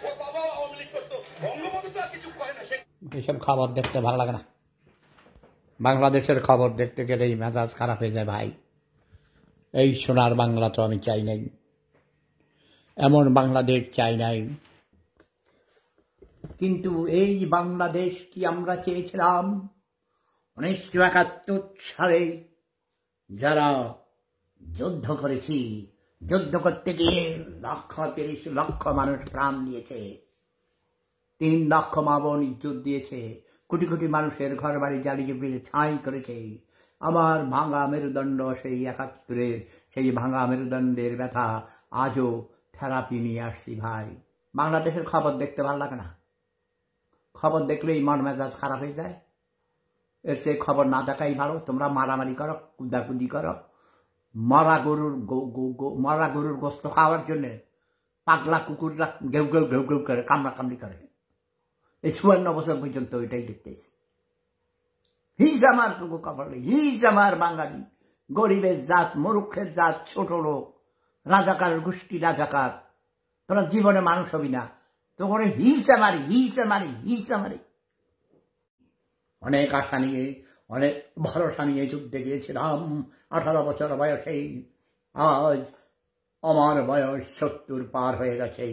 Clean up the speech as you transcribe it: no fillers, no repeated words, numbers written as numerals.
ওর বাবা আওয়ামী লীগ করতো, বঙ্গবন্ধু তো আর কিছু করে না। এইসব খবর দেখতে ভালো লাগে না। বাংলাদেশের খবর দেখতে গেলেই মেজাজ খারাপ হয়ে যায় ভাই। এই সোনার বাংলা তো আমি চাই নাই, এমন বাংলাদেশ চাই নাই। কিন্তু এই বাংলাদেশ কি আমরা চেয়েছিলাম? 1971 সালে যারা যুদ্ধ করেছি, যুদ্ধ করতে গিয়ে 30 লক্ষ মানুষ প্রাণ দিয়েছে, 3 লক্ষ মা বোন ইজ্জত দিয়েছে, কোটি কোটি মানুষের ঘর বাড়ি জ্বালিয়ে পুড়িয়ে ছাই করেছে। আমার ভাঙা মেরুদণ্ড, সেই 71-এর সেই ভাঙা মেরুদণ্ডের ব্যথা আজও থেরাপি নিয়ে আসছি ভাই। বাংলাদেশের খবর দেখতে ভালো লাগে না, খবর দেখলেই মন মেজাজ খারাপ হয়ে যায়। এর সে খবর না দেখাই ভালো। তোমরা মারামারি করো, কুদাকুদি করো, মরা গরুর গোস্ত খাওয়ার জন্য পাগলা কুকুররা ঘেউ ঘেউ ঘেউ ঘেউ করে কামড়াকামড়ি করে। এই 54 বছর পর্যন্ত ওইটাই দেখতেছি। হিজ আমার টুকু খবর নেই, হিজ আমার বাঙালি, গরিবের জাত, মূর্খের জাত, ছোট লোক, রাজাকারের গোষ্ঠী রাজাকার, তোরা জীবনে মানুষ হবি না, তো করে হিজ আমারি, হিজ আমারি, হিজ আমারি। অনেক আশা নিয়ে, অনেক ভরসা নিয়ে যুদ্ধে গিয়েছিলাম 18 বছর বয়সেই। আজ আমার বয়স 70 পার হয়ে গেছে।